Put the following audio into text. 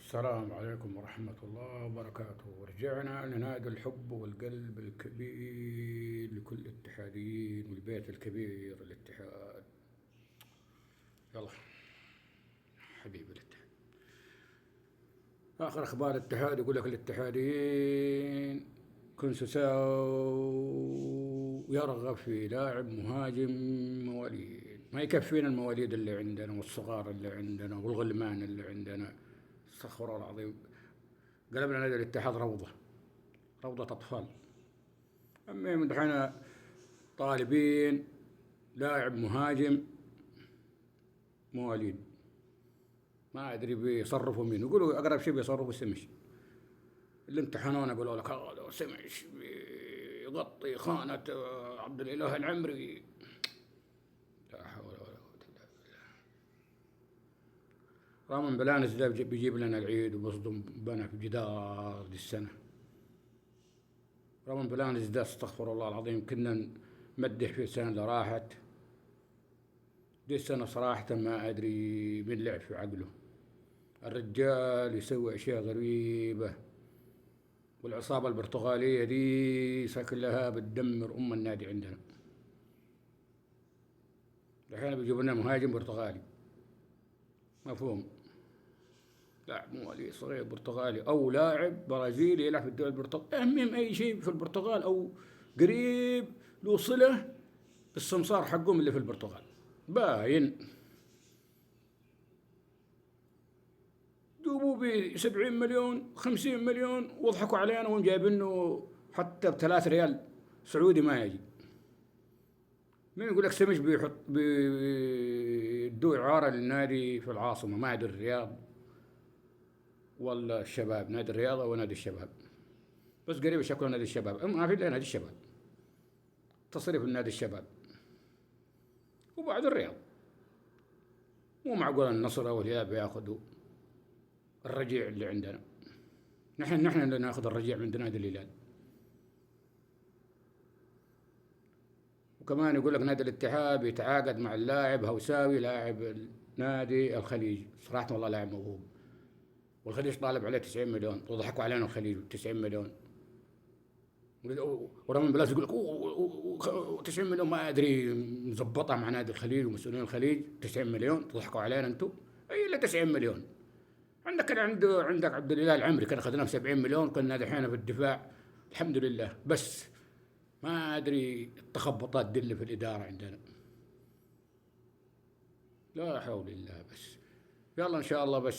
السلام عليكم ورحمة الله وبركاته. رجعنا لنادي الحب والقلب الكبير لكل الاتحاديين والبيت الكبير الاتحاد. يلا حبيبي الاتحاد. آخر أخبار الاتحاد يقول لك الاتحاديين كونسوساو يرغب في لاعب مهاجم مواليد. ما يكفينا المواليد اللي عندنا والصغار اللي عندنا والغلمان اللي عندنا. استغفر الله العظيم، قلبنا نادي الاتحاد روضة أطفال. المهم دحين طالبين لاعب مهاجم مواليد، ما أدري بيصرفوا مين. يقولوا أقرب شيء بيصرفوا سمش. اللي امتحنونا قالوا لك هذا سمش بيغطي خانة عبد الإله العمري. لا حول ولا قوة إلا بالله. رامون بلانس ده بيجيب لنا العيد وبصدم بنا في جدار دي السنة. رامون بلانس ده استغفر الله العظيم كنا نمدح في السنة اللي راحت. دي السنة صراحة ما أدري من لعب في عقله. الرجال يسوي أشياء غريبة، والعصابة البرتغالية دي شكلها بتدمر النادي عندنا. الحين بيجيبوا لنا مهاجم برتغالي، مفهوم؟ لاعب مواليد صغير برتغالي أو لاعب برازيلي يلعب في الدوري البرتغالي. المهم أي شيء في البرتغال أو قريب له صلة بالسمسار حقهم اللي في البرتغال باين. جوبوا ب 70 مليون 50 مليون واضحكوا علينا وهم جايبينه حتى ب3 ريال سعودي ما يجي. مين يقول لك سمش بيحط بيدوا إعارة للنادي في العاصمة، ما أدري الرياض ولا الشباب، نادي الرياضة ونادي الشباب، بس قريب شكله نادي الشباب. ما في إلا نادي الشباب، تصريف النادي الشباب وبعد الرياض. مو معقول النصر أو الهلال بياخذوا الرجيع اللي عندنا. نحن اللي ناخذ الرجيع من نادي الهلال. وكمان يقول لك نادي الاتحاد بيتعاقد مع اللاعب هوساوي لاعب نادي الخليج. صراحة والله لاعب موهوب، والخليج طالب عليه 90 مليون وضحكوا علينا الخليج 90 مليون. ورامون بلاس يقول لك 90 مليون ما ادري مظبطها مع نادي الخليج ومسؤولين الخليج. 90 مليون تضحكوا علينا انتم. اي الا 90 مليون. عندك عبد الاله العمري كان اخذناه ب 70 مليون، كنا دحين في الدفاع الحمد لله. بس ما ادري التخبطات دي اللي في الاداره عندنا، لا حول الله. بس يلا ان شاء الله. بس